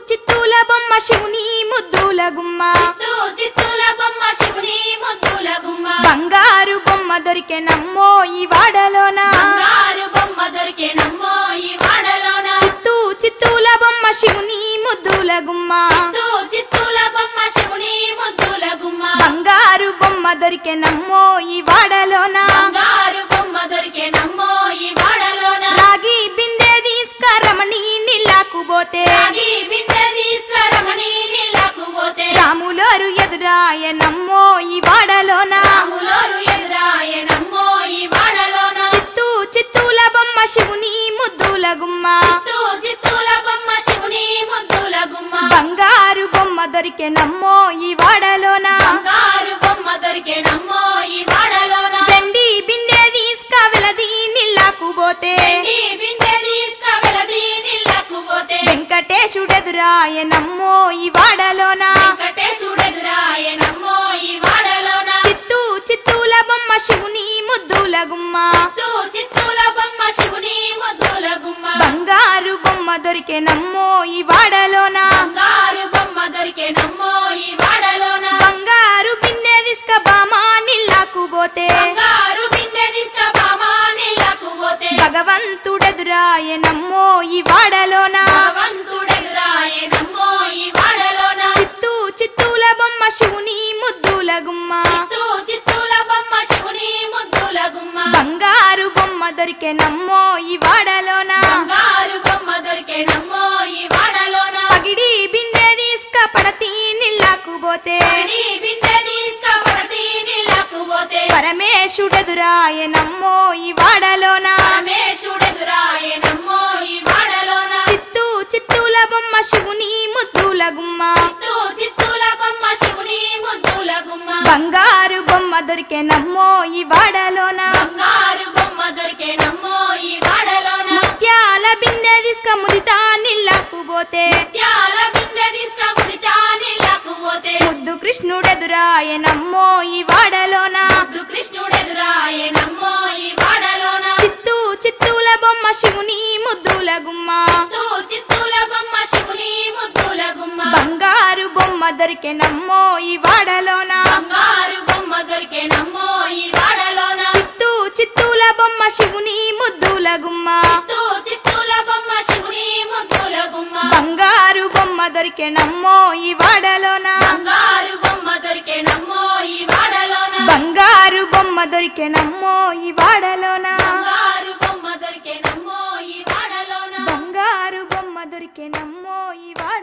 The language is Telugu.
చిత్తూల బొమ్మ శివుని ముద్దుల గుమ్మ చిత్తూల బొమ్మ శివుని ముద్దుల గుమ్మ బంగారు బొమ్మ దొరికే నమ్మో ఈ వాడలోన బంగారు బొమ్మ దొరికే నమ్మో ఈ వాడలోన చిత్తూల బొమ్మ శివుని ముద్దుల గుమ్మ చిత్తూల బొమ్మ శివుని ముద్దుల గుమ్మ బంగారు బొమ్మ దొరికే నమ్మో ఈ వాడలోన బంగారు బొమ్మ దొరికే నమ్మో ఈ వాడలోన రాగి బిందె తీసుకరమణి నీళ్ళకు పోతే రాగి బిందె తీసుకరమణి నీళ్ళకు పోతే రాములోరు ఎదురాయ నమ్మో ఈ వాడలోన రాములోరు ఎదురాయ నమ్మో ఈ వాడలోన చిత్తూల బొమ్మ శివుని ముద్దుల గుమ్మ చిత్తూల బొమ్మ శివుని ముద్దుల గుమ్మ బంగారు బొమ్మ దొరికే నమ్మో ఈ వాడలోన బంగారు బొమ్మ దొరికే నమ్మో ఈ వాడలోన వెండి బిందె తీసుకవెలది నీళ్ళకు పోతే బిందె తీసుకవెలది నీళ్ళకు పోతే వెంకటేశుడెదురాయ నమ్మో ఈ వాడలోన వెంకటేశుడెదురాయ నమ్మో ఈ వాడలోన చిత్తూల బొమ్మ శివుని ముద్దుల గుమ్మ చిత్తూల బొమ్మ శివుని ముద్దుల గుమ్మ బంగారు బొమ్మ దొరికే నమ్మో ఈ వాడలోన బంగారు బొమ్మ దొరికే నమ్మో ఈ వాడలోన బంగారు బిందె తీసుక బామా నీళ్ళకు పోతే బంగారు బిందె తీసుక బామా నీళ్ళకు పోతే భగవంతుడెదురాయ నమ్మో ఈ వాడలోన భగవంతుడెదురాయ నమ్మో ఈ వాడలోన చిత్తూల బొమ్మ శివుని ముద్దుల గుమ్మ చిత్తూల బొమ్మ శివుని ముద్దుల గుమ్మ బంగారు బొమ్మ దొరికే నమ్మో ఈ వాడలోన బంగారు బొమ్మ దొరికే నమ్మో ఈ వాడలోన పగిడి బిందె తీసుక పడతి నీళ్ళకు పోతే బిందె తీసుక పడతి నీళ్ళకు పోతే పరమేశుడెదురాయ నమ్మో ఈ వాడలోన పరమేశుడెదురాయ నమ్మో ఈ వాడలోన చిత్తూల బొమ్మ శివుని ముద్దుల గుమ్మ చిత్తూల బొమ్మ శివుని ముద్దుల గుమ్మ బంగారు బొమ్మ దొరికే నమ్మో ఈ వాడలోన బంగారు బొమ్మ దొరికే నమ్మో ఈ వాడలోన ముత్యాల బిందె తీసుక ముదితా నీళ్ళకు పోతే ముత్యాల బిందె తీసుక ముదితా నీళ్ళకు పోతే ముద్దు కృష్ణుడెదురాయ నమ్మో ఈ వాడలోన ముద్దు కృష్ణుడెదురాయ నమ్మో ఈ వాడలోన చిత్తూల బొమ్మ శివుని ముద్దుల గుమ్మ చిత్తూల బొమ్మ శివుని ముద్దుల గుమ్మ బంగారు బొమ్మ దొరికే నమ్మో ఈ వాడలోన బంగారు బొమ్మ దొరికే నమ్మో ఈ వాడలోన చిత్తూల బొమ్మ శివుని ముద్దుల గుమ్మ చిత్తూల బొమ్మ శివుని ముద్దుల గుమ్మ బంగారు బొమ్మ దొరికే నమ్మో ఈ వాడలోన బంగారు బొమ్మ దొరికే నమ్మో ఈ వాడలోన బంగారు బొమ్మ దొరికే నమ్మో ఈ వాడలోన బంగారు బొమ్మ దొరికే నమ్మో ఈ వాడలోన బంగారు బొమ్మ దొరికే నమ్మో ఈ వాడ